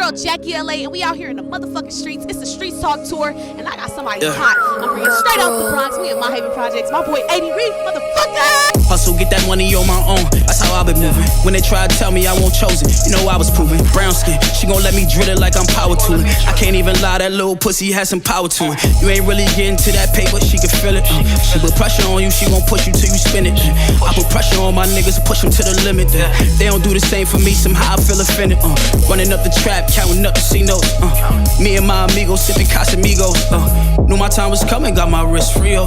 girl Jackiie LA, and we out here in the motherfucking streets. It's the Streetz Talk tour, and I got somebody hot. I'm bringing straight out the Bronx. We in Mott Projects. My boy 80 Reef, motherfucker. Hustle, get that money on my own. That's how I been moving. When they try to tell me I won't chosen, you know I was proven. Brown skin, she gon' let me drill it like I'm power tooling. I can't even lie, that little pussy has some power to it. You ain't really getting to that paper, she can feel it. She put pressure on you, she gon' push you till you spin it. I put pressure on my niggas, push them to the limit. They don't do the same for me, somehow I feel offended. Running up the trap, counting up the C-notes. Me and my amigos sipping Casamigos. Knew my time was coming, got my wrist Rio.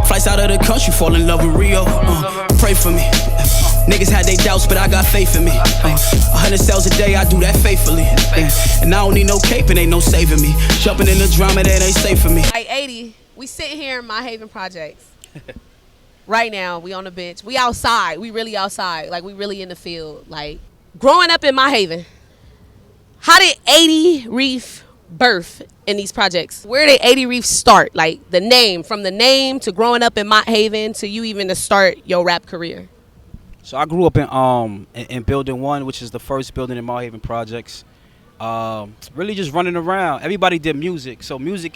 Flights out of the country, fall in love with Rio. Pray for me. Niggas had they doubts, but I got faith in me. 100 sales a day, I do that faithfully. And I don't need no cape and ain't no saving me. Jumping in the drama, that ain't safe for me. Like 80, we sitting here in Mott Projects. Right now, we on the bench. We outside. We really outside. Like, we really in the field. Like, growing up in Mott, how did 80 Reef birth in these projects? Where did 80 Reef start? Like, the name, from the name to growing up in Mott to you even to start your rap career. So I grew up in Building 1, which is the first building in Mott Projects. Really just running around. Everybody did music, so music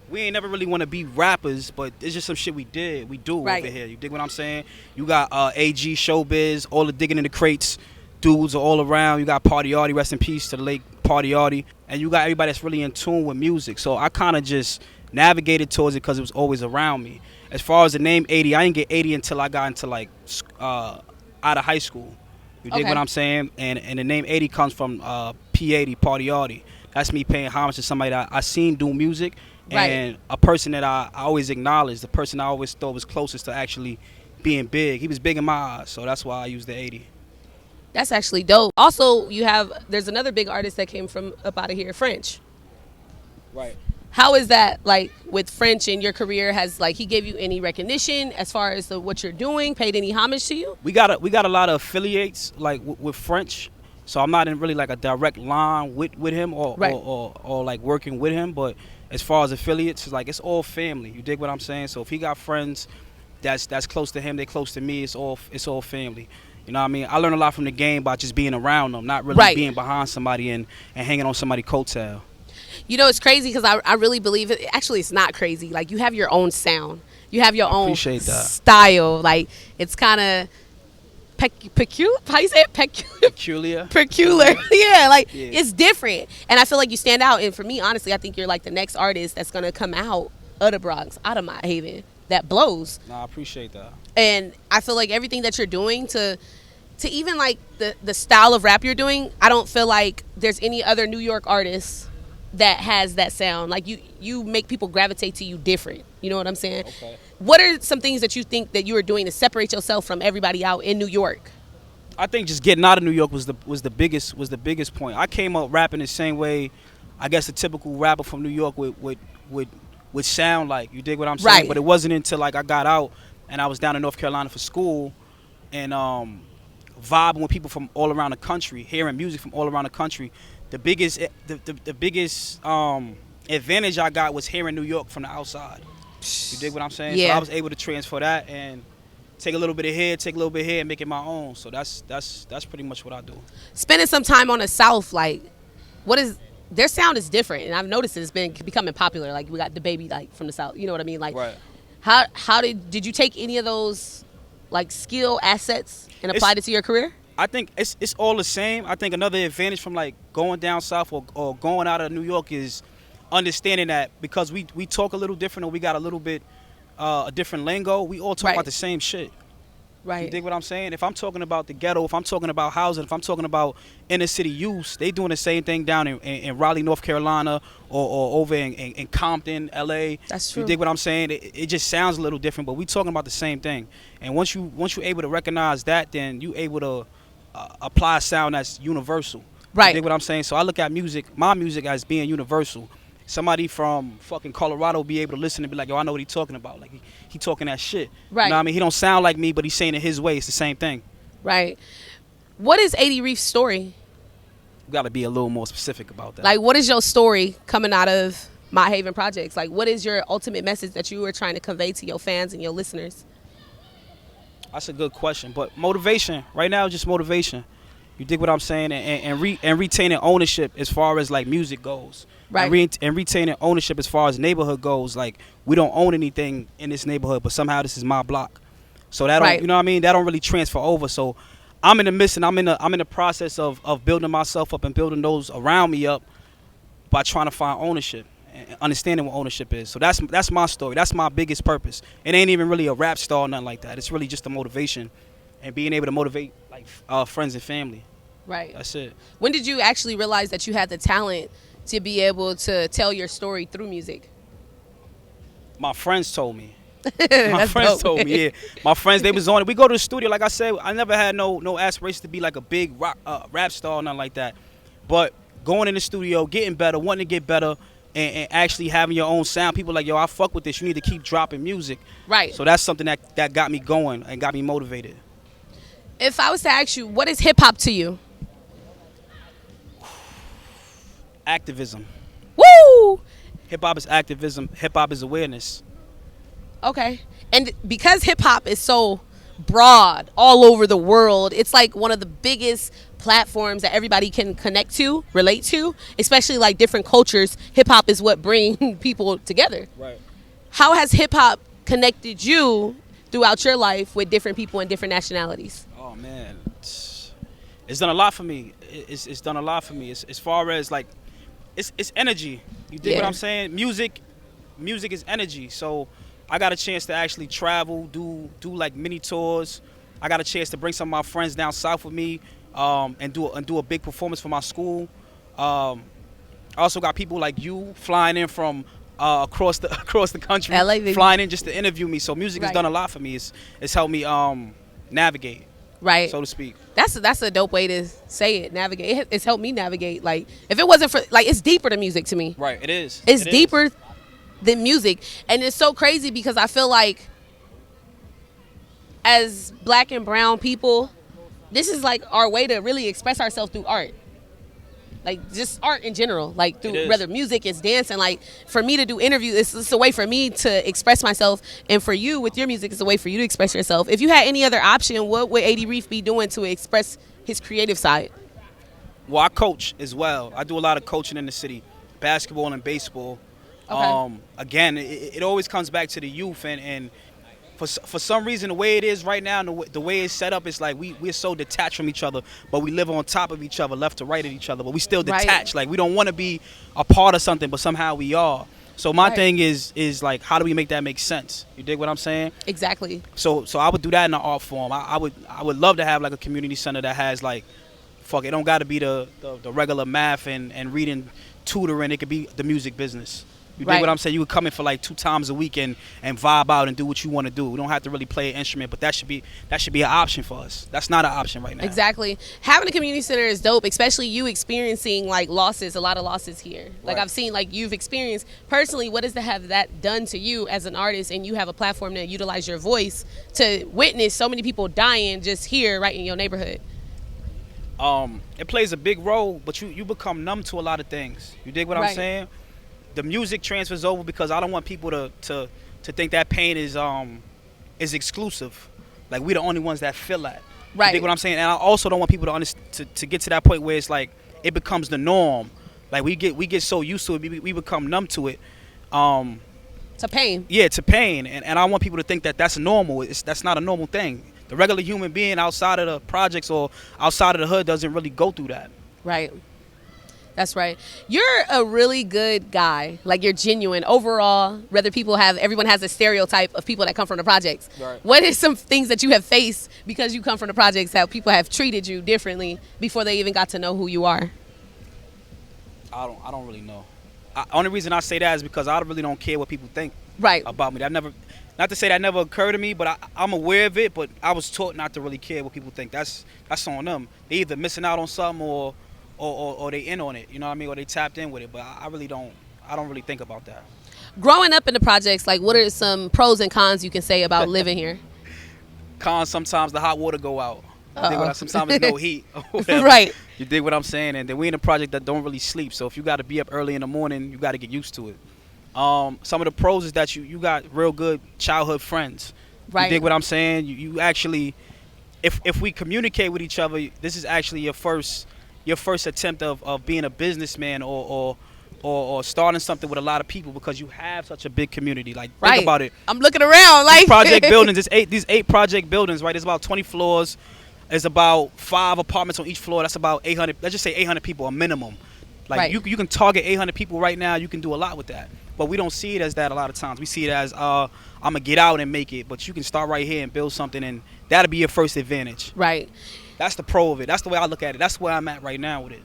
we ain't never really want to be rappers, but it's just some shit we do right over here. You dig what I'm saying? You got AG, Showbiz, all the digging in the crates. Dudes are all around. You got Party Artie, rest in peace to the late Party Artie. And you got everybody that's really in tune with music. So I kind of just navigated towards it because it was always around me. As far as the name 80, I didn't get 80 until I got into like out of high school. You dig what I'm saying? And the name 80 comes from P80, Party Artie. That's me paying homage to somebody that I seen do music. And a person that I always acknowledged, the person I always thought was closest to actually being big. He was big in my eyes, so that's why I used the 80. That's actually dope. Also, there's another big artist that came from up out of here, French. Right. How is that, like, with French in your career? Has, like, he gave you any recognition as far as what you're doing, paid any homage to you? We got a lot of affiliates, like, with French. So I'm not in really, like, a direct line with him or like, working with him. But as far as affiliates, like, it's all family. You dig what I'm saying? So if he got friends that's close to him, they close to me, it's all family. You know what I mean? I learned a lot from the game by just being around them, not really being behind somebody and hanging on somebody's coattail. You know, it's crazy because I really believe it. Actually, it's not crazy. Like, you have your own sound. You have your own style. Like, it's kind of peculiar. How you say it? Peculiar. Peculiar. Yeah, like, it's different. And I feel like you stand out. And for me, honestly, I think you're like the next artist that's going to come out of the Bronx, out of Mott that blows. No, I appreciate that. And I feel like everything that you're doing to even like the style of rap you're doing, I don't feel like there's any other New York artist that has that sound. Like, you make people gravitate to you different. You know what I'm saying? Okay. What are some things that you think that you are doing to separate yourself from everybody out in New York? I think just getting out of New York was the biggest point. I came up rapping the same way, I guess, a typical rapper from New York would sound like. You dig what I'm saying? Right. But it wasn't until, like, I got out and I was down in North Carolina for school and vibing with people from all around the country, hearing music from all around the country. The biggest advantage I got was hearing New York from the outside. You dig what I'm saying? Yeah. So I was able to transfer that and take a little bit of here, take a little bit here, and make it my own. So that's pretty much what I do. Spending some time on the South, like, their sound is different, and I've noticed it's been becoming popular. Like, we got the baby, like, from the South. You know what I mean? Like, right. How did you take any of those, like, skill assets and applied it to your career? I think it's all the same. I think another advantage from, like, going down south or going out of New York is understanding that because we talk a little different or we got a little bit a different lingo, we all talk about the same shit. Right. You dig what I'm saying? If I'm talking about the ghetto, if I'm talking about housing, if I'm talking about inner city youth, they doing the same thing down in Raleigh, North Carolina, or over in Compton, LA. That's true. You dig what I'm saying? It just sounds a little different, but we talking about the same thing. And once you're able to recognize that, then you able to apply a sound that's universal. Right. You dig what I'm saying? So I look at my music as being universal. Somebody from fucking Colorado be able to listen and be like, yo, I know what he's talking about. Like, he talking that shit. Right. You know what I mean? He don't sound like me, but he's saying it his way. It's the same thing. Right. What is 80 Reef's story? You got to be a little more specific about that. Like, what is your story coming out of Mott Projects? Like, what is your ultimate message that you were trying to convey to your fans and your listeners? That's a good question. But motivation. Right now, just motivation. You dig what I'm saying? And retaining ownership as far as like music goes. Right. And retaining ownership as far as neighborhood goes. Like, we don't own anything in this neighborhood, but somehow this is my block. So that don't, Right. you know what I mean? That don't really transfer over. So I'm in the midst, and I'm in the process of building myself up and building those around me up by trying to find ownership and understanding what ownership is. So that's my story. That's my biggest purpose. It ain't even really a rap star or nothing like that. It's really just a motivation and being able to motivate like friends and family. Right. That's it. When did you actually realize that you had the talent to be able to tell your story through music? My friends told me. My That's friends dope. told me, yeah. My friends, they was on it. We go to the studio, like I said, I never had no aspiration to be like a big rap star or nothing like that. But going in the studio, getting better, wanting to get better, and actually having your own sound. People like, yo, I fuck with this. You need to keep dropping music. Right. So that's something that got me going and got me motivated. If I was to ask you, what is hip hop to you? Activism. Woo! Hip hop is activism. Hip hop is awareness. Okay. And because hip hop is so broad all over the world, it's like one of the biggest platforms that everybody can connect to, relate to, especially like different cultures. Hip hop is what brings people together. Right. How has hip hop connected you throughout your life with different people and different nationalities? Oh man, it's done a lot for me. It's done a lot for me. As far as like, it's energy. You dig what I'm saying? Music is energy. So I got a chance to actually travel, do like mini tours. I got a chance to bring some of my friends down south with me, and do a big performance for my school. I also got people like you flying in from across the country, LA, baby. flying in just to interview me. So music has Right. done a lot for me. It's helped me navigate, Right. so to speak. That's a dope way to say it. Navigate. It's helped me navigate. Like, if it wasn't for, like, it's deeper than music to me. Right, it is. It's It is. deeper than music. And it's so crazy because I feel like as black and brown people, this is like our way to really express ourselves through art. Like, just art in general. Like, It through is. whether music is dancing. Like, for me to do interviews, it's a way for me to express myself. And for you, with your music, it's a way for you to express yourself. If you had any other option, what would AD Reef be doing to express his creative side? Well, I coach as well. I do a lot of coaching in the city, basketball and baseball. Okay. Again, it always comes back to the youth, and for some reason, the way it is right now, and the way it's set up, it's like we're so detached from each other, but we live on top of each other, left to right of each other, but we still Right. detached. Like, we don't want to be a part of something, but somehow we are. So my Right. thing is like, how do we make that make sense? You dig what I'm saying? Exactly. So I would do that in the art form. I would love to have like a community center that has like, fuck, it don't got to be the regular math and reading, tutoring. It could be the music business. You dig Right. what I'm saying? You would come in for like 2 times a week and vibe out and do what you want to do. We don't have to really play an instrument, but that should be an option for us. That's not an option right now. Exactly. Having a community center is dope, especially you experiencing like losses, a lot of losses here. Like, Right. I've seen, like, you've experienced personally, what does to have that done to you as an artist, and you have a platform to utilize your voice to witness so many people dying just here right in your neighborhood. It plays a big role, but you become numb to a lot of things. You dig what I'm Right. saying? The music transfers over because I don't want people to think that pain is exclusive. Like, we the only ones that feel that. Right. You dig what I'm saying? And I also don't want people to get to that point where it's like it becomes the norm. Like, we get so used to it, we become numb to it. To pain. Yeah, to pain, and I want people to think that that's normal. That's not a normal thing. The regular human being outside of the projects or outside of the hood doesn't really go through that. Right. That's right. You're a really good guy. Like, you're genuine overall. Whether everyone has a stereotype of people that come from the projects. Right. What is some things that you have faced because you come from the projects, how people have treated you differently before they even got to know who you are? I don't really know. Only reason I say that is because I really don't care what people think Right. about me. Not to say that never occurred to me, but I'm aware of it. But I was taught not to really care what people think. That's on them. They either missing out on something or they in on it. You know what I mean? Or they tapped in with it. But I don't really think about that. Growing up in the projects, like, what are some pros and cons you can say about living here? Cons, sometimes the hot water go out. You dig what sometimes there's no heat. or whatever. Right. You dig what I'm saying? And then we in a project that don't really sleep. So if you got to be up early in the morning, you got to get used to it. Some of the pros is that you got real good childhood friends. Right. You dig what I'm saying? You actually, if we communicate with each other, this is actually your first attempt of being a businessman or starting something with a lot of people, because you have such a big community. Like, think about it. I'm looking around like these project buildings. These eight project buildings, right? There's about 20 floors. There's about 5 apartments on each floor. That's about 800. Let's just say 800 people, a minimum. Like, you can target 800 people right now. You can do a lot with that. But we don't see it as that a lot of times. We see it as I'm gonna get out and make it. But you can start right here and build something, and that'll be your first advantage. Right. That's the pro of it. That's the way I look at it. That's where I'm at right now with it.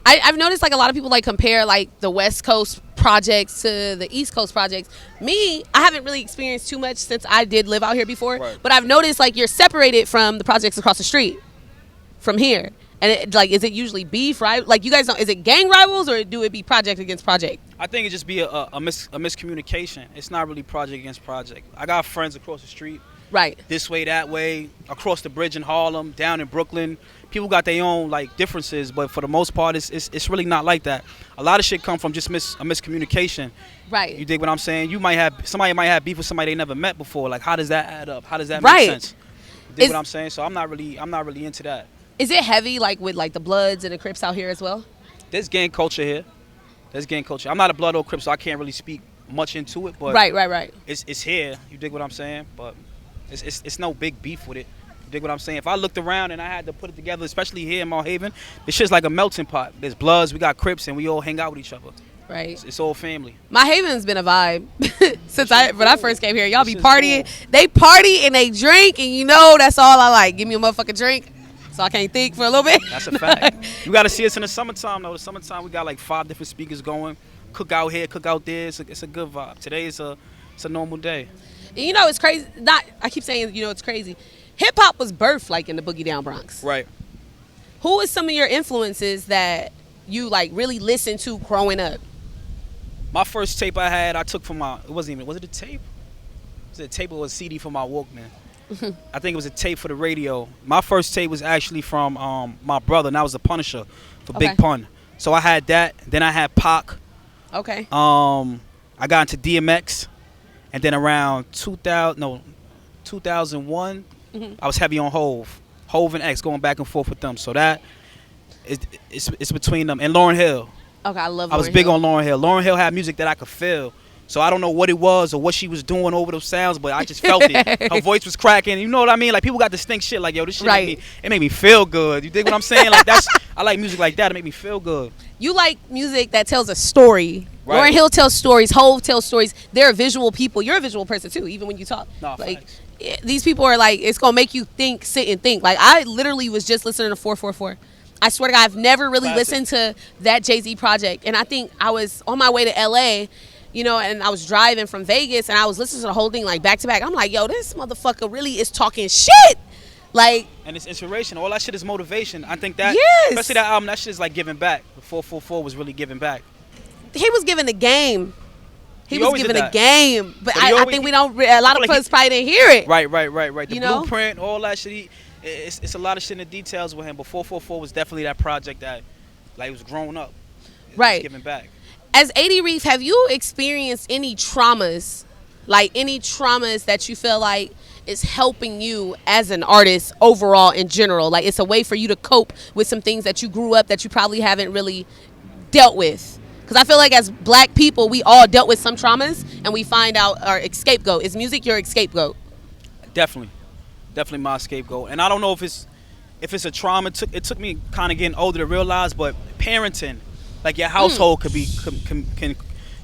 I've noticed like a lot of people like compare like the West Coast projects to the East Coast projects. Me, I haven't really experienced too much since I did live out here before. Right. But I've noticed like you're separated from the projects across the street from here. And it, like, is it usually beef, right? Like, you guys don't, is it gang rivals, or do it be project against project? I think it just be a miscommunication. It's not really project against project. I got friends across the street. Right. This way, that way, across the bridge in Harlem, down in Brooklyn. People got their own like differences, but for the most part, it's really not like that. A lot of shit come from just a miscommunication. Right. You dig what I'm saying? Somebody might have beef with somebody they never met before. Like, how does that add up? How does that make sense? You dig what I'm saying? So I'm not really into that. Is it heavy like with like the Bloods and the Crips out here as well? There's gang culture here. I'm not a Blood or Crip, so I can't really speak much into it. But right. It's here. You dig what I'm saying? But it's no big beef with it. You dig what I'm saying? If I looked around and I had to put it together, especially here in Mott Haven, this shit's like a melting pot. There's Bloods, we got Crips, and we all hang out with each other. Right. It's all family. Mott Haven's been a vibe since when I first came here. Y'all be partying. Cool. They party and they drink, and you know that's all I like. Give me a motherfucking drink, so I can't think for a little bit. That's a fact. You got to see us in the summertime, though. The summertime, we got like 5 different speakers going. Cook out here, cook out there. It's a good vibe. Today it's a normal day. And you know, it's crazy. I keep saying, you know, it's crazy. Hip hop was birthed like in the Boogie Down Bronx. Right. Who is some of your influences that you like really listened to growing up? My first tape I had, I took from was it a tape? Was it a tape or a CD for my Walkman? I think it was a tape for the radio. My first tape was actually from my brother, and that was The Punisher for Big Pun. So I had that. Then I had Pac. Okay. I got into DMX, and then around 2001, I was heavy on Hove and X, going back and forth with them. So that it's between them and Lauryn Hill. Okay, I love. I was big on Lauryn Hill. Lauryn Hill had music that I could feel. So I don't know what it was or what she was doing over those sounds, but I just felt it. Her voice was cracking. You know what I mean? Like, people got distinct shit. Like, yo, this shit made me feel good. You dig what I'm saying? Like, I like music like that. It make me feel good. You like music that tells a story. Right. Lauryn Hill tells stories. Hove tells stories. They're visual people. You're a visual person too, even when you talk. No, like, these people are like, it's gonna make you think, sit and think. Like, I literally was just listening to 444. I swear to God, I've never really listened to that Jay-Z project. And I think I was on my way to LA, you know, and I was driving from Vegas, and I was listening to the whole thing like back to back. I'm like, yo, this motherfucker really is talking shit. Like, and it's inspiration. All that shit is motivation. I think that, especially that album, that shit is like giving back. The 444 was really giving back. He was giving the game. He was giving a game, but I think we don't. A lot of us probably didn't hear it. Right. The blueprint, all that shit. It's a lot of shit in the details with him. But 444 was definitely that project that, like, was growing up. Right. Giving back. As 80 Reef, have you experienced any traumas, like any traumas that you feel like is helping you as an artist overall in general? Like, it's a way for you to cope with some things that you grew up that you probably haven't really dealt with. Because I feel like as black people, we all dealt with some traumas, and we find out our scapegoat. Is music your scapegoat? Definitely my scapegoat. And I don't know if it's a trauma. It took me kind of getting older to realize, but parenting, like, your household can you know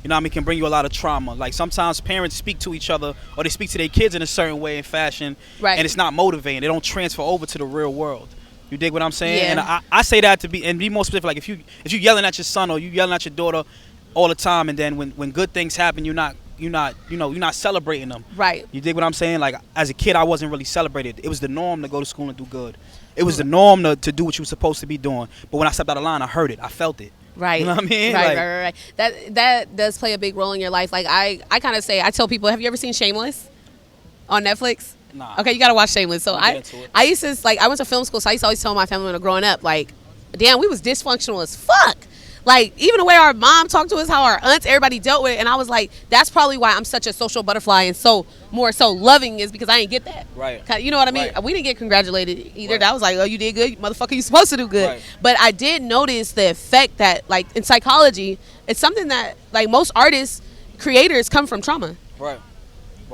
what I mean, can bring you a lot of trauma. Like, sometimes parents speak to each other, or they speak to their kids in a certain way and fashion, and it's not motivating. They don't transfer over to the real world. You dig what I'm saying? Yeah. And I say that to be more specific. Like, if you yelling at your son or you yelling at your daughter all the time, and then when good things happen, you're not celebrating them. Right. You dig what I'm saying? Like, as a kid, I wasn't really celebrated. It was the norm to go to school and do good. It was the norm to do what you were supposed to be doing. But when I stepped out of line, I heard it. I felt it. Right. You know what I mean? Right. That does play a big role in your life. Like, I kind of say, I tell people, have you ever seen Shameless on Netflix? Nah. Okay, you gotta watch Shameless. So I used to, like, I went to film school, so I used to always tell my family when I was growing up, like, damn, we was dysfunctional as fuck. Like, even the way our mom talked to us, how our aunts, everybody dealt with it. And I was like, that's probably why I'm such a social butterfly and so more so loving, is because I didn't get that. Right. You know what I mean? Right. We didn't get congratulated either. Right. That was like, oh, you did good, motherfucker, you supposed to do good. Right. But I did notice the effect that, like, in psychology, it's something that, like, most artists, creators come from trauma. Right.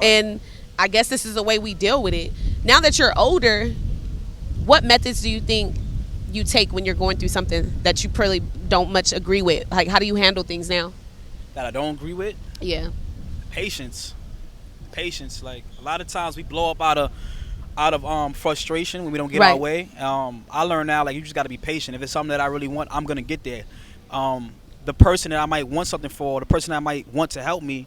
And I guess this is the way we deal with it. Now that you're older, what methods do you think you take when you're going through something that you probably don't much agree with? Like, how do you handle things now? That I don't agree with? Yeah. Patience. Like, a lot of times we blow up out of frustration when we don't get our way. I learned now, like, you just got to be patient. If it's something that I really want, I'm gonna get there. The person that I might want something for, the person that might want to help me,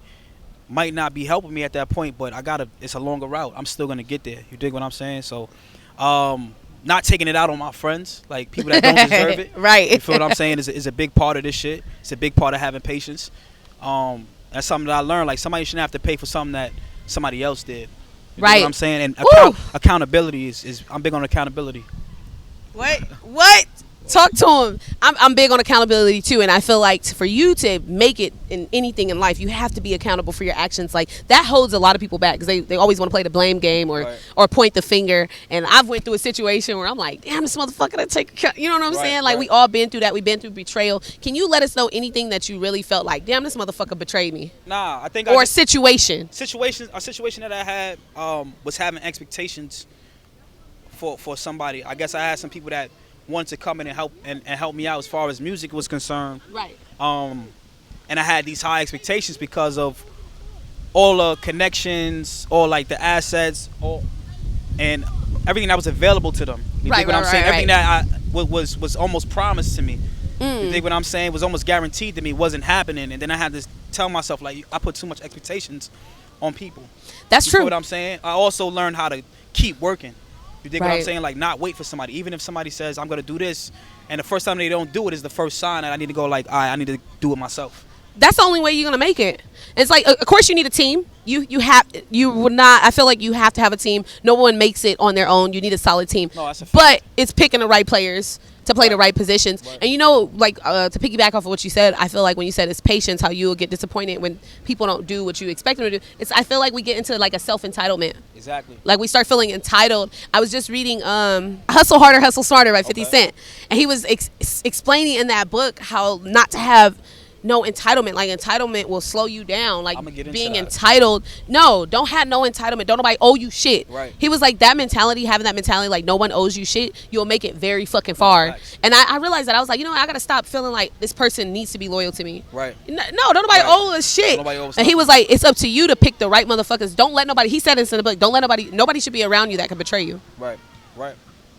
might not be helping me at that point, but it's a longer route. I'm still gonna get there. You dig what I'm saying? So, not taking it out on my friends, like people that don't deserve it. Right. You feel what I'm saying? Is a big part of this shit. It's a big part of having patience. That's something that I learned. Like, somebody shouldn't have to pay for something that somebody else did. You dig what I'm saying? And accountability is I'm big on accountability. What? Talk to him. I'm big on accountability too, and I feel like for you to make it in anything in life, you have to be accountable for your actions. Like, that holds a lot of people back because they always want to play the blame game or point the finger. And I've went through a situation where I'm like, damn, this motherfucker that take, you know what I'm saying? Like, we all been through that. We've been through betrayal. Can you let us know anything that you really felt like, damn, this motherfucker betrayed me? Nah, I think a situation that I had was having expectations for somebody. I guess I had some people that wanted to come in and help me out as far as music was concerned. Right. And I had these high expectations because of all the connections, all like the assets, and everything that was available to them. You dig what I'm saying? Everything that was almost promised to me. You dig what I'm saying? Was almost guaranteed to me, wasn't happening, and then I had to tell myself, like, I put too much expectations on people. That's true. You know what I'm saying? I also learned how to keep working. You dig what I'm saying? Like, not wait for somebody. Even if somebody says, I'm going to do this, and the first time they don't do it is the first sign that I need to go, like, all right, I need to do it myself. That's the only way you're going to make it. It's like, of course you need a team. You would not, I feel like you have to have a team. No one makes it on their own. You need a solid team. No, that's a fact. But it's picking the right players to play the right positions. And you know, like, to piggyback off of what you said, I feel like when you said it's patience, how you will get disappointed when people don't do what you expect them to do. I feel like we get into like a self-entitlement. Exactly. Like, we start feeling entitled. I was just reading Hustle Harder, Hustle Smarter by 50 Cent. And he was explaining in that book how not to have no entitlement. Like, entitlement will slow you down. Like, being entitled. No, don't have no entitlement. Don't nobody owe you shit. Right. He was like, having that mentality, like, no one owes you shit, you'll make it very fucking far. Nice. And I realized that. I was like, you know what? I gotta stop feeling like this person needs to be loyal to me. Right. No, don't nobody owe us shit. And he was like, it's up to you to pick the right motherfuckers. Don't let nobody, he said this in the book, nobody should be around you that can betray you. Right.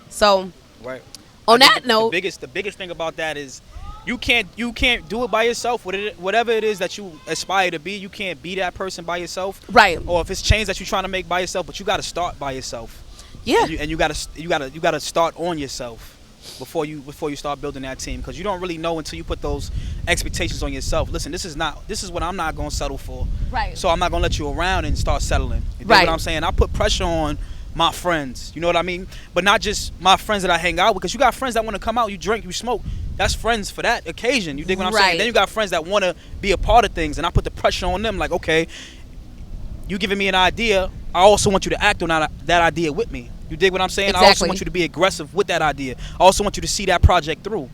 So, right. On that note, the biggest thing about that is you can't do it by yourself. Whatever it is that you aspire to be, you can't be that person by yourself. Right. Or if it's change that you're trying to make by yourself, but you got to start by yourself. Yeah. And you got to start on yourself before you start building that team, because you don't really know until you put those expectations on yourself. Listen, this is what I'm not going to settle for. Right. So I'm not going to let you around and start settling. You know what I'm saying? I put pressure on my friends, you know what I mean? But not just my friends that I hang out with, because you got friends that want to come out, you drink, you smoke. That's friends for that occasion. You dig what I'm saying? Then you got friends that want to be a part of things, and I put the pressure on them, like, okay, you giving me an idea, I also want you to act on that idea with me. You dig what I'm saying? Exactly. I also want you to be aggressive with that idea. I also want you to see that project through.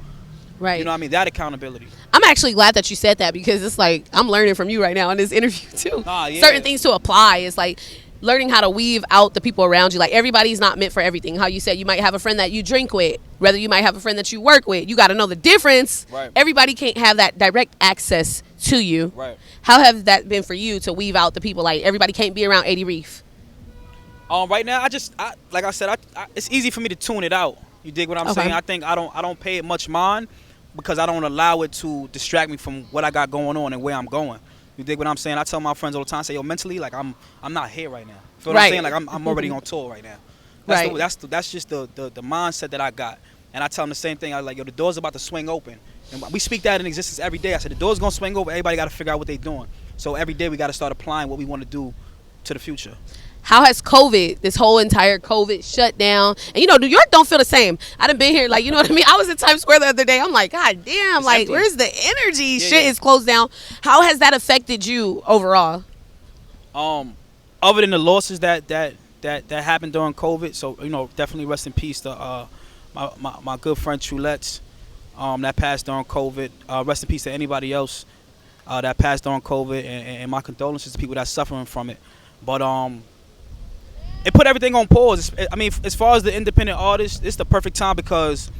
Right. You know what I mean? That accountability. I'm actually glad that you said that, because it's like, I'm learning from you right now in this interview too. Yeah. Certain things to apply. It's like learning how to weave out the people around you. Like, everybody's not meant for everything. How you said you might have a friend that you drink with, whether you might have a friend that you work with. You got to know the difference. Right. Everybody can't have that direct access to you. Right. How has that been for you to weave out the people? Like, everybody can't be around 80 Reef. Right now, like I said, it's easy for me to tune it out. You dig what I'm saying? I think I don't pay it much mind, because I don't allow it to distract me from what I got going on and where I'm going. You dig what I'm saying? I tell my friends all the time, say, yo, mentally, like, I'm not here right now. Feel what I'm saying? Like, I'm already on tour right now. That's just the mindset that I got. And I tell them the same thing. I like, yo, the door's about to swing open. And we speak that in existence every day. I said, the door's gonna swing open. Everybody got to figure out what they're doing. So every day we got to start applying what we want to do to the future. How has COVID, this whole entire COVID shutdown, and you know, New York don't feel the same. I done been here, like, you know what I mean? I was in Times Square the other day. I'm like, God damn, It's like, empty. where's the energy? Yeah, Shit yeah. is closed down. How has that affected you overall? Other than the losses that happened during COVID, so you know, definitely rest in peace to my good friend Trulette's that passed during COVID. Rest in peace to anybody else that passed during COVID, and my condolences to people that's suffering from it. But it put everything on pause. I mean, as far as the independent artists, it's the perfect time because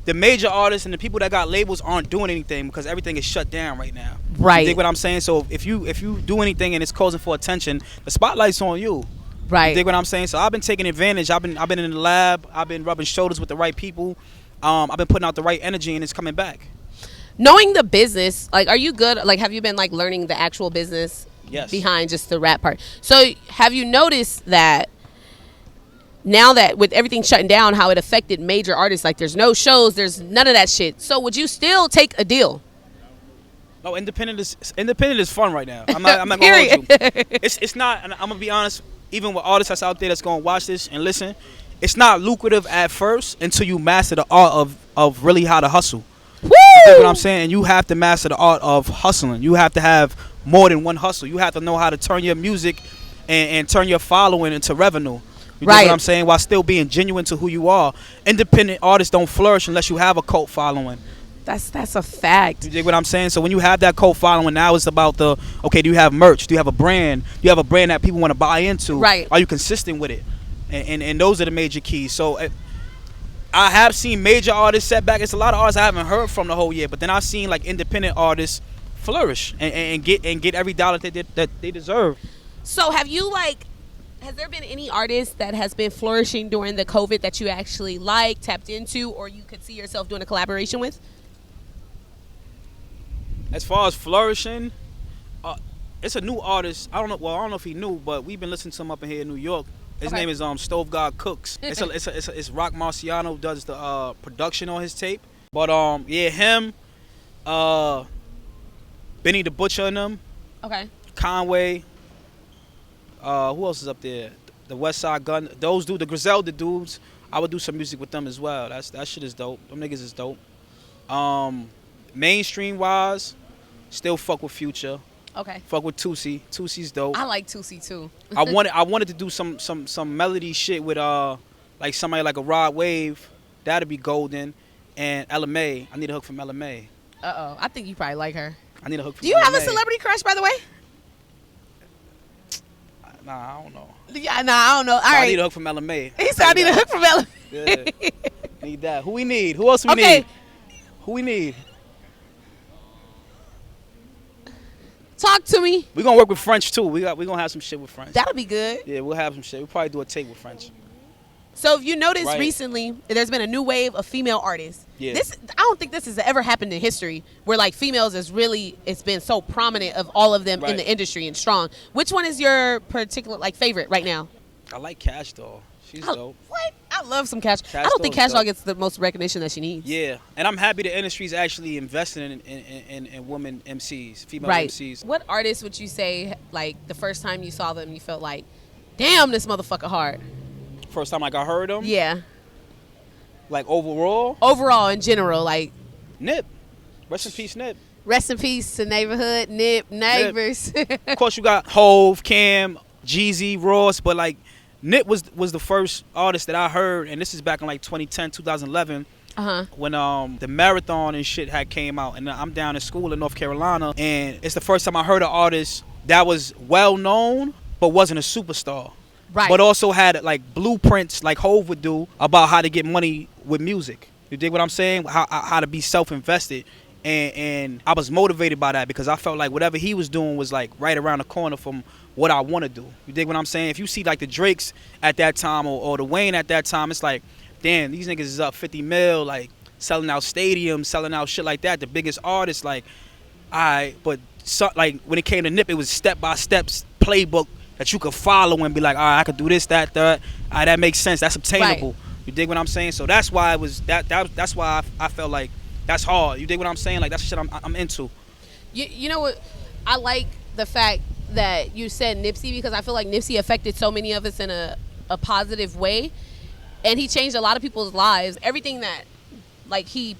the major artists and the people that got labels aren't doing anything because everything is shut down right now. Right. You dig what I'm saying? So if you do anything and it's causing for attention, the spotlight's on you. Right. You dig what I'm saying? So I've been taking advantage. I've been in the lab. I've been rubbing shoulders with the right people. I've been putting out the right energy, and it's coming back. Knowing the business, like, are you good? Like, have you been like learning the actual business Yes. behind just the rap part? So have you noticed that now that with everything shutting down, how it affected major artists? Like, there's no shows, there's none of that shit. So would you still take a deal? No, independent is fun right now. I'm not gonna hold you. It's not. And I'm gonna be honest. Even with artists that's out there that's gonna watch this and listen, it's not lucrative at first until you master the art of really how to hustle. Woo! You know what I'm saying? And you have to master the art of hustling. You have to have more than one hustle. You have to know how to turn your music and turn your following into revenue. You know Right. what I'm saying? While still being genuine to who you are. Independent artists don't flourish unless you have a cult following. That's a fact. You dig what I'm saying? So when you have that cult following, now it's about okay, do you have merch? Do you have a brand? Do you have a brand that people want to buy into? Right. Are you consistent with it? And those are the major keys. So I have seen major artists set back. It's a lot of artists I haven't heard from the whole year, but then I've seen like independent artists flourish and get every dollar that they deserve. So have you has there been any artist that has been flourishing during the COVID that you actually tapped into, or you could see yourself doing a collaboration with? As far as flourishing, it's a new artist. I don't know if he knew, but we've been listening to him up in here in New York. His Okay. name is Stove God Cooks. It's Rock Marciano does the production on his tape. But yeah, him, Benny the Butcher and them, Okay. Conway. Who else is up there? The West Side Gun. Those the Griselda dudes. I would do some music with them as well. That shit is dope. Them niggas is dope. Mainstream wise, still fuck with Future. Okay. Fuck with Tootsie. Toosie's dope. I like Tootsie too. I wanted to do some melody shit with like somebody like a Rod Wave. That'd be golden. And LMA. I need a hook from LMA. Uh-oh. I think you probably like her. I need a hook from Do you have a LMA. celebrity crush, by the way? Nah, I don't know. Yeah, nah, I don't know. All I right. need a hook from LMA. He said I need a hook from Ella. Yeah. Need that. Who we need? Who else we Okay. need? Who we need? Talk to me. We gonna work with French too. We gonna have some shit with French. That'll be good. Yeah, we'll have some shit. We'll probably do a tape with French. So if you notice Right. recently, there's been a new wave of female artists. Yeah. I don't think this has ever happened in history where like females it's been so prominent of all of them in Right. the industry and strong. Which one is your particular favorite right now? I like Cash Doll. She's dope. What? I love some Cash. I Cash don't think Doll's Cash Doll dope. gets the most recognition that she needs. Yeah, and I'm happy the industry's actually investing in women MCs, female Right. MCs. What artist would you say like the first time you saw them you felt like, damn, this motherfucker hard? First time like I heard them, Yeah. like overall, Overall, in general, like Nip. Rest in peace, Nip. rest in peace to Neighborhood, Nip, Neighbors. Of course, you got Hove, Cam, Jeezy, Ross, but like Nip was the first artist that I heard, and this is back in like 2010, 2011. Uh-huh. When the marathon and shit had came out, and I'm down in school in North Carolina, and it's the first time I heard an artist that was well known but wasn't a superstar. Right. But also had like blueprints like Hove would do about how to get money with music. You dig what I'm saying? How to be self-invested. And I was motivated by that because I felt like whatever he was doing was like right around the corner from what I want to do. You dig what I'm saying? If you see like the Drakes at that time or the Wayne at that time, it's like, damn, these niggas is up 50 mil, like selling out stadiums, selling out shit like that. The biggest artists, like, but like when it came to Nip, it was step-by-step playbook that you could follow and be like, all right, I could do this, that, that. All right, that makes sense. That's obtainable. Right. You dig what I'm saying? So that's why it was that's why I felt like that's hard. You dig what I'm saying? Like that's shit I'm into. You know what? I like the fact that you said Nipsey, because I feel like Nipsey affected so many of us in a positive way, and he changed a lot of people's lives. Everything that like he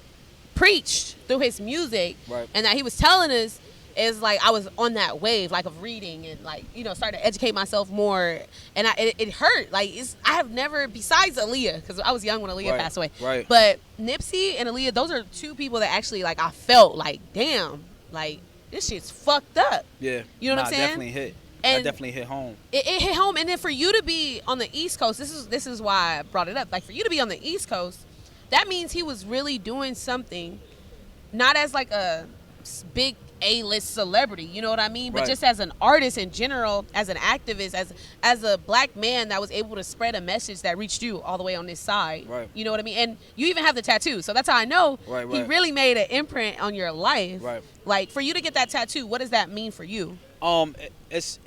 preached through his music, right, and that he was telling us is like I was on that wave like of reading and like, you know, starting to educate myself more, and it hurt. Like I have never, besides Aaliyah, because I was young when Aaliyah passed away, right, but Nipsey and Aaliyah, those are two people that actually like I felt like, damn, like this shit's fucked up. Yeah, you know what I'm saying? Definitely hit. And that definitely hit home. It hit home, and then for you to be on the East Coast, this is why I brought it up. Like for you to be on the East Coast, that means he was really doing something, not as like a big A-list celebrity, you know what I mean? But just as an artist in general, as an activist, as a black man that was able to spread a message that reached you all the way on this side. Right. You know what I mean? And you even have the tattoo, so that's how I know he really made an imprint on your life. Right. Like for you to get that tattoo, what does that mean for you? It's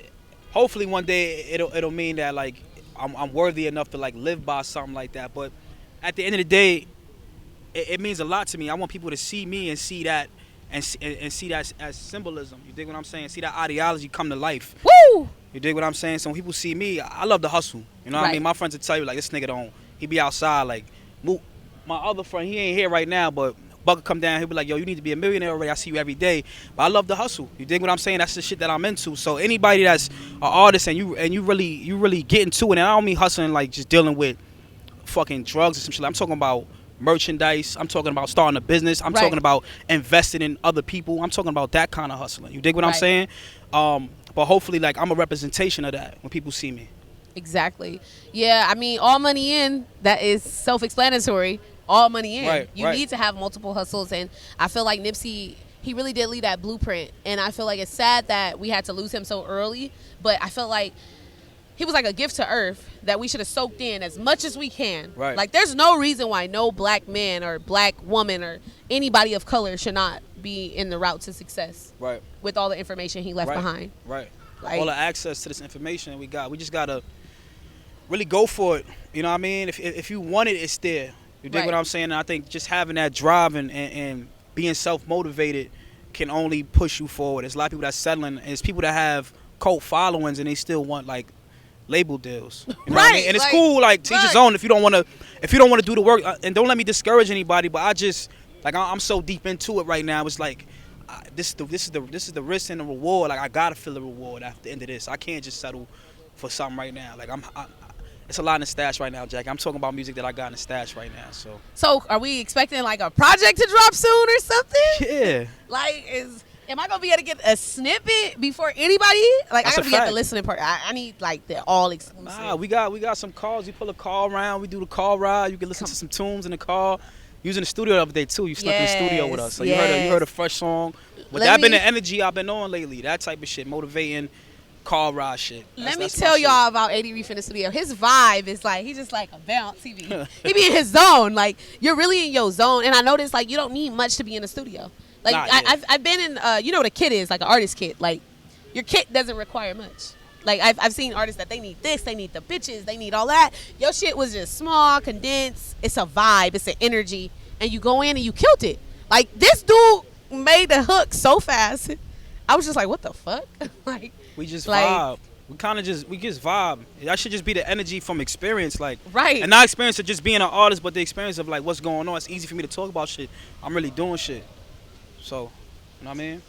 hopefully one day it'll mean that like I'm worthy enough to like live by something like that. But at the end of the day, it means a lot to me. I want people to see me and see that. And see that as symbolism. You dig what I'm saying? See that ideology come to life. Woo! You dig what I'm saying? So when people see me, I love the hustle. You know what I mean? My friends will tell you, like, this nigga he be outside, like, my other friend, he ain't here right now, but Buck will come down, he'll be like, yo, you need to be a millionaire already. I see you every day. But I love the hustle. You dig what I'm saying? That's the shit that I'm into. So anybody that's an artist and you really get into it, and I don't mean hustling like just dealing with fucking drugs or some shit. I'm talking about merchandise. I'm talking about starting a business. I'm talking about investing in other people. I'm talking about that kind of hustling. You dig what I'm saying? But hopefully, like, I'm a representation of that when people see me. Exactly. Yeah, I mean, all money in, that is self-explanatory. All money in. You need to have multiple hustles, and I feel like Nipsey, he really did leave that blueprint, and I feel like it's sad that we had to lose him so early, but I felt like he was like a gift to earth that we should have soaked in as much as we can. Right. Like, there's no reason why no black man or black woman or anybody of color should not be in the route to success. Right. With all the information he left behind. Right. Like, all the access to this information we got. We just got to really go for it. You know what I mean? If you want it, it's there. You dig what I'm saying? And I think just having that drive and being self-motivated can only push you forward. There's a lot of people that's settling. And there's people that have cult followings and they still want, like, label deals, you know what I mean? And it's like, cool, like, teach his own if you don't want to do the work. And don't let me discourage anybody, but I just, like, I'm so deep into it right now. It's like this is the risk and the reward. Like, I gotta feel the reward after the end of this. I can't just settle for something right now. Like, it's a lot in the stash right now, Jackie. I'm talking about music that I got in the stash right now. So are we expecting like a project to drop soon or something? Yeah. Like, am I gonna be able to get a snippet before anybody? Like, I gotta be at the listening part. I need like the all exclusive. Nah, we got some calls. You pull a call around. We do the call ride. You can listen to some tunes in the car. You was in the studio the other day too. You snuck in the studio with us. So you heard a fresh song. But that been the energy I've been on lately. That type of shit, motivating car ride shit. Let me tell y'all about AD Reef in the studio. His vibe is like, he's just like a bounce. He be in his zone. Like, you're really in your zone. And I noticed, like, you don't need much to be in the studio. Like, I've been in, you know what a kit is, like an artist kit. Like, your kit doesn't require much. Like, I've seen artists that they need this, they need the bitches, they need all that. Your shit was just small, condensed. It's a vibe, it's an energy. And you go in and you killed it. Like, this dude made the hook so fast. I was just like, what the fuck? Like, we just vibe. We just vibe. That should just be the energy from experience, like, and not experience of just being an artist, but the experience of like what's going on. It's easy for me to talk about shit. I'm really doing shit. So, you know what I mean?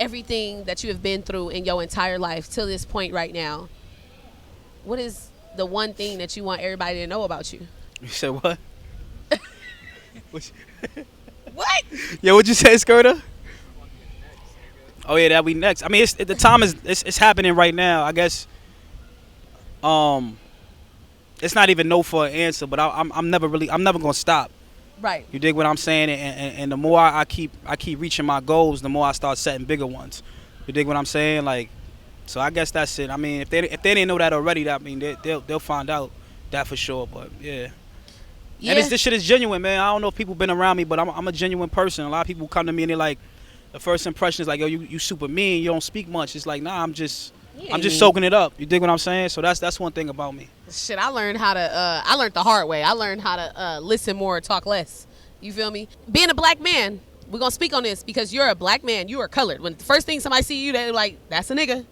Everything that you have been through in your entire life till this point right now, what is the one thing that you want everybody to know about you? You said what? What? Yeah, what'd you say, Skirta? Oh yeah, that we next. I mean, the time is happening right now. I guess. It's not even no for an answer, but I'm never gonna stop. Right. You dig what I'm saying? And the more I keep reaching my goals, the more I start setting bigger ones. You dig what I'm saying? Like, so I guess that's it. I mean, if they didn't know that already, that I mean they'll find out that for sure. But yeah. And this shit is genuine, man. I don't know if people been around me, but I'm a genuine person. A lot of people come to me and they're like, the first impression is like, yo, you super mean. You don't speak much. It's like, nah, I'm just soaking it up. You dig what I'm saying? So that's one thing about me. Shit, I learned the hard way. I learned how to listen more, talk less. You feel me? Being a black man, we're gonna speak on this because you're a black man. You are colored. When the first thing somebody see you, they're like, that's a nigga.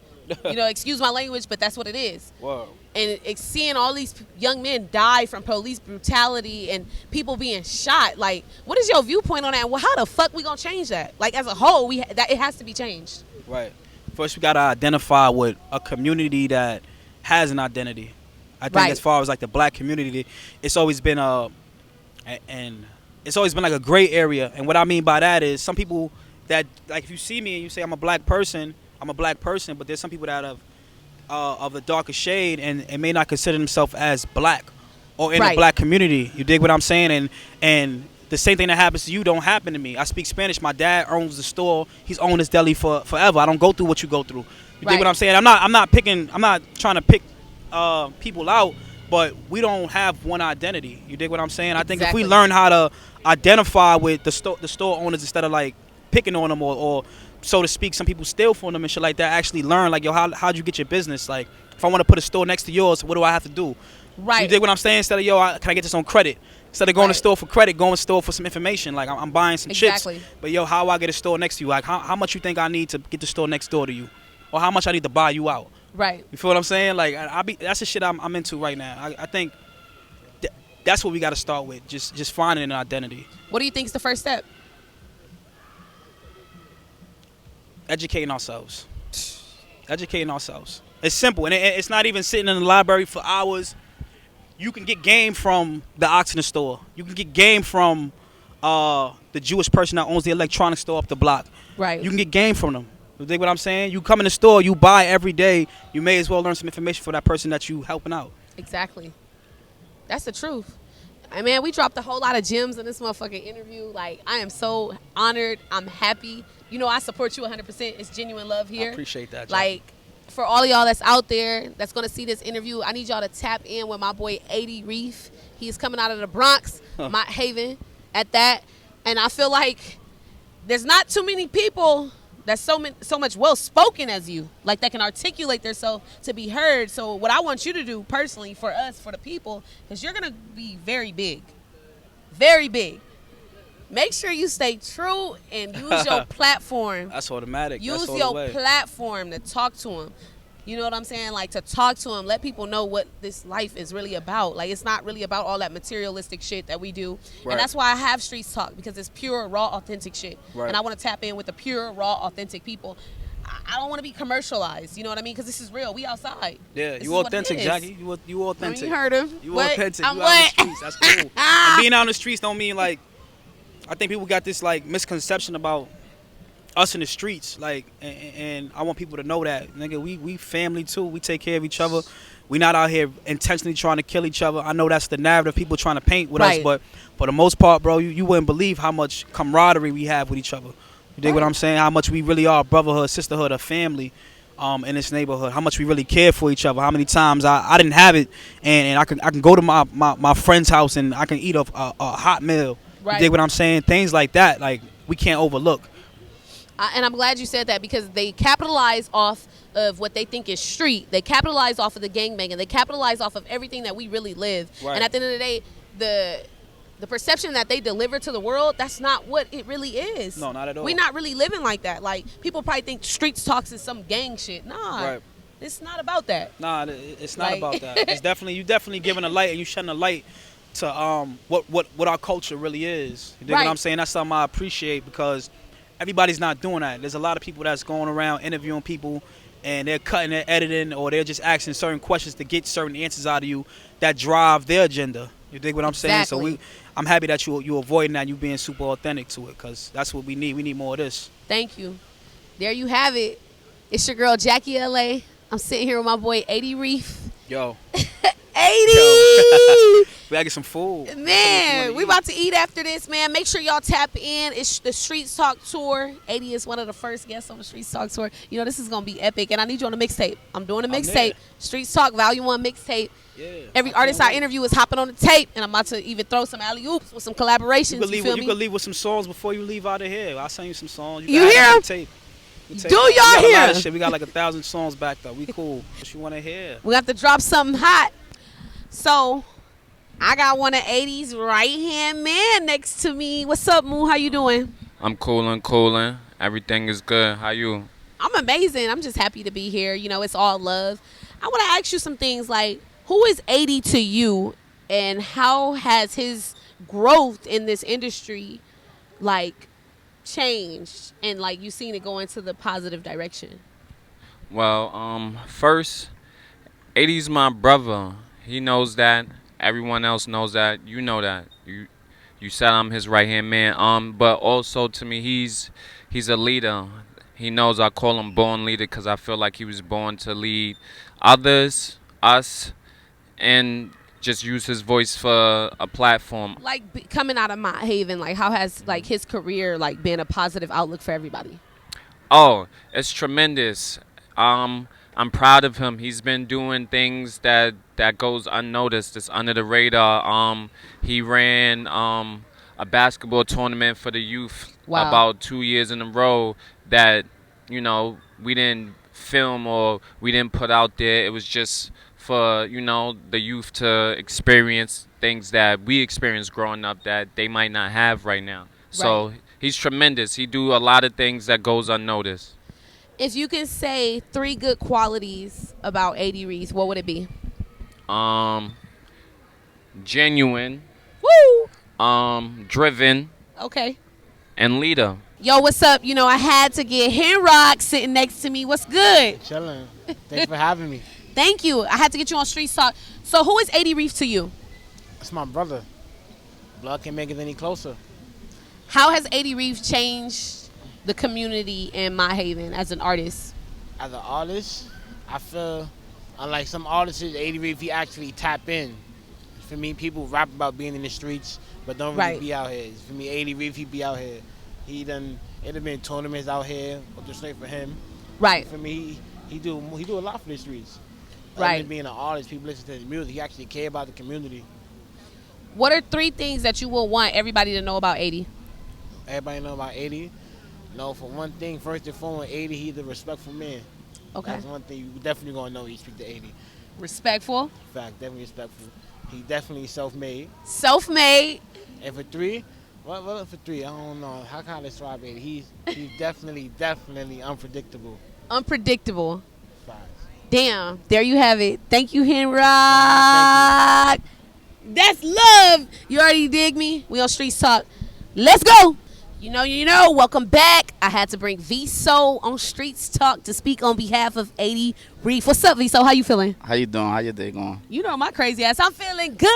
You know, excuse my language, but that's what it is. Wow. And seeing all these young men die from police brutality and people being shot, like, what is your viewpoint on that? Well, how the fuck we gonna change that? Like, as a whole, that it has to be changed. Right. First, we gotta identify with a community that has an identity. I think as far as like the black community, it's always been and it's always been like a gray area. And what I mean by that is some people that, like, if you see me and you say I'm a black person, but there's some people that have of the darker shade and may not consider themselves as black or in the black community. You dig what I'm saying? And the same thing that happens to you don't happen to me. I speak Spanish. My dad owns the store. He's owned this deli for forever. I don't go through what you go through. You dig what I'm saying? I'm not trying to pick people out, but we don't have one identity. You dig what I'm saying? Exactly. I think if we learn how to identify with the store owners instead of like picking on them or so to speak, some people steal from them and shit like that, actually learn like, yo, how'd you get your business? Like, if I want to put a store next to yours, what do I have to do? Right. You dig what I'm saying? Instead of, yo, can I get this on credit? Instead of going to the store for credit, going to the store for some information. Like, I'm buying some chips. But, yo, how do I get a store next to you? Like, how much you think I need to get the store next door to you? Or how much I need to buy you out? Right. You feel what I'm saying? Like, that's the shit I'm into right now. I think that's what we got to start with, just finding an identity. What do you think is the first step? Educating ourselves. It's simple, and it's not even sitting in the library for hours. You can get game from the Oxygen store. You can get game from the Jewish person that owns the electronics store up the block. Right. You can get game from them. You dig what I'm saying? You come in the store, you buy every day. You may as well learn some information for that person that you helping out. Exactly. That's the truth. I mean, we dropped a whole lot of gems in this motherfucking interview. Like, I am so honored. I'm happy. You know, I support you 100%. It's genuine love here. I appreciate that, Jackiie. Like, for all of y'all that's out there that's going to see this interview, I need y'all to tap in with my boy 80 Reef. He's coming out of the Bronx, Mott Haven, at that. And I feel like there's not too many people that's so much well-spoken as you, like, that can articulate themselves to be heard. So what I want you to do personally for us, for the people, because you're going to be very big. Very big. Make sure you stay true and use your platform. That's automatic. Use your platform to talk to them. You know what I'm saying? Like, to talk to them, let people know what this life is really about. Like, it's not really about all that materialistic shit that we do. Right. And that's why I have Streetz Talk, because it's pure, raw, authentic shit. Right. And I want to tap in with the pure, raw, authentic people. I don't want to be commercialized, you know what I mean? Because this is real. We outside. Yeah, you authentic, Jackiie. You authentic. You heard him. You authentic. You out in the streets. That's cool. And being out in the streets don't mean, like, I think people got this, like, misconception about us in the streets, like, and I want people to know that, nigga, we family too. We take care of each other. We not out here intentionally trying to kill each other. I know that's the narrative people trying to paint with us, but for the most part, bro, you wouldn't believe how much camaraderie we have with each other. You dig what I'm saying? How much we really are brotherhood, sisterhood, a family in this neighborhood. How much we really care for each other. How many times I didn't have it, and I can go to my friend's house and I can eat a hot meal. You dig what I'm saying? Things like that, like, we can't overlook. And I'm glad you said that, because they capitalize off of what they think is street. They capitalize off of the gangbanging. They capitalize off of everything that we really live. Right. And at the end of the day, the perception that they deliver to the world, that's not what it really is. No, not at all. We're not really living like that. Like, people probably think Streetz Talks is some gang shit. Nah. Right. It's not about that. Nah, it's not about that. It's you definitely giving a light, and you shedding a light to what our culture really is. You dig what I'm saying? That's something I appreciate, because everybody's not doing that. There's a lot of people that's going around interviewing people, and they're cutting, they're editing, or they're just asking certain questions to get certain answers out of you that drive their agenda. You dig what I'm saying? So I'm happy that you avoiding that, and you being super authentic to it, because that's what we need. We need more of this. Thank you. There you have it. It's your girl, Jackiie LA. I'm sitting here with my boy, 80 Reef. Yo. 80! Yo. We gotta get some food. Man, we about to eat after this, man. Make sure y'all tap in. It's the Streetz Talk tour. 80 is one of the first guests on the Streetz Talk tour. You know, this is gonna be epic, and I need you on a mixtape. I'm doing a mixtape. Streetz Talk Volume 1 mixtape. Yeah, every artist I interview is hopping on the tape, and I'm about to even throw some alley-oops with some collaborations. You can leave with some songs before you leave out of here. I'll send you some songs. You hear them? Tape. Do y'all hear? We got like 1,000 songs backed up. We cool. What you want to hear? We have to drop something hot. So, I got one of 80's right-hand man next to me. What's up, Moo? How you doing? I'm coolin'. Everything is good. How you? I'm amazing. I'm just happy to be here. You know, it's all love. I want to ask you some things like, who is 80 to you, and how has his growth in this industry, like, changed, and like you seen it go into the positive direction? Well, first, 80's my brother. He knows that. Everyone else knows that. You know that. You said I'm his right hand man. But also to me, he's a leader. He knows I call him born leader because I feel like he was born to lead others, us, and just use his voice for a platform. Like coming out of Mott Haven, like how has like his career like been a positive outlook for everybody? Oh, it's tremendous. I'm proud of him. He's been doing things that goes unnoticed. It's under the radar. He ran a basketball tournament for the youth about 2 years in a row that, you know, we didn't film or we didn't put out there. It was just for, you know, the youth to experience things that we experienced growing up that they might not have right now. So he's tremendous. He do a lot of things that goes unnoticed. If you can say 3 good qualities about 80 Reef, what would it be? Genuine. Woo! Driven. Okay. And leader. Yo, what's up? You know, I had to get Henrock sitting next to me. What's good? Chilling. Thanks for having me. Thank you. I had to get you on Streetz Talk. So who is 80 Reef to you? That's my brother. Blood can't make it any closer. How has 80 Reef changed the community in Mott Haven as an artist? As an artist, I feel unlike some artists, 80 Reef, he actually tap in. For me, people rap about being in the streets, but don't really be out here. For me, 80 Reef, he be out here. It have been tournaments out here, just like for him. Right. For me, he do a lot for the streets. Right. Than being an artist, people listen to his music. He actually care about the community. What are 3 things that you will want everybody to know about 80? Everybody know about 80. No, for one thing, first and foremost, 80, he's a respectful man. Okay. That's one thing you definitely gonna know. He speak to 80. Respectful. Fact, definitely respectful. He definitely self-made. Self-made. And for 3, what for 3? I don't know. How can I describe 80? He's definitely unpredictable. Unpredictable. Facts. Damn. There you have it. Thank you, Henrock. Thank you. That's love. You already dig me? We on Streetz Talk. Let's go. You know, welcome back. I had to bring Viso on Streetz Talk to speak on behalf of 80 Reef. What's up, Viso? How you feeling? How you doing? How your day going? You know my crazy ass. I'm feeling good.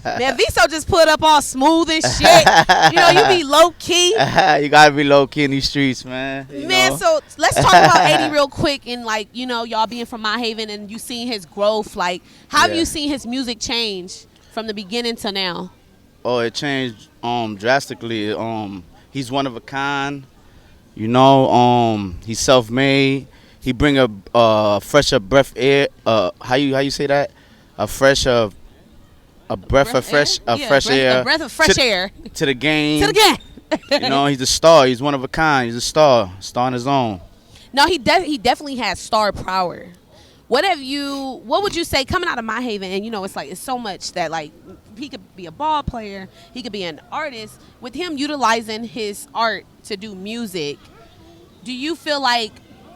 Man, Viso just put up all smooth and shit. You know, you be low key. You gotta be low key in these streets, man. You know? So let's talk about 80 real quick, and like, you know, y'all being from Mott Haven and you seen his growth. Like, how have you seen his music change from the beginning to now? Oh, it changed drastically. He's one of a kind. You know, he's self-made. He bring a fresher breath air. How you say that? A breath of fresh air. A breath of fresh air to the game. To the game. You know, he's a star. He's one of a kind. He's a star on his own. No, he definitely has star power. What would you say coming out of Mott Haven? And you know, it's so much that like he could be a ball player, he could be an artist. With him utilizing his art to do music, do you feel like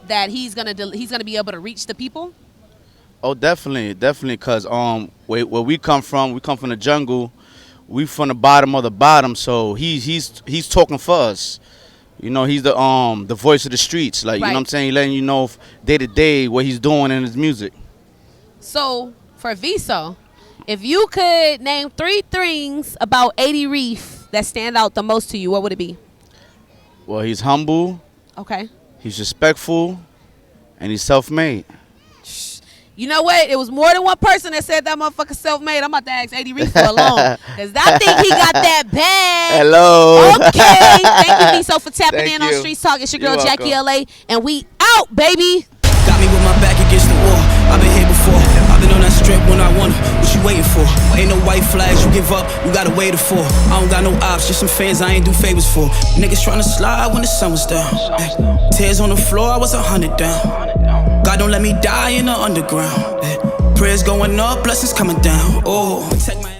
that he's gonna be able to reach the people? Oh, definitely. Cause where we come from the jungle. We from the bottom of the bottom. So he's talking for us. You know, he's the voice of the streets. Like, you know what I'm saying? He's letting you know day to day what he's doing in his music. So, for Viso, if you could name 3 things about 80 Reef that stand out the most to you, what would it be? Well, he's humble. Okay. He's respectful. And he's self-made. You know what? It was more than one person that said that motherfucker self-made. I'm about to ask 80 Reef for a loan. Because I think he got that bag. Hello. Okay. Thank you, Viso, for tapping in on you. Streetz Talk. It's your girl, You're Jackiie welcome. LA. And we out, baby. Got me with my back against the wall. I've been here before. I've been on that strip when I wanna. What you waiting for? Ain't no white flags you give up. You gotta wait it for. I don't got no ops, just some fans I ain't do favors for. Niggas tryna slide when the sun was down. Ay, tears on the floor, I was 100 down. God don't let me die in the underground. Ay, prayers going up, blessings coming down. Oh, protect my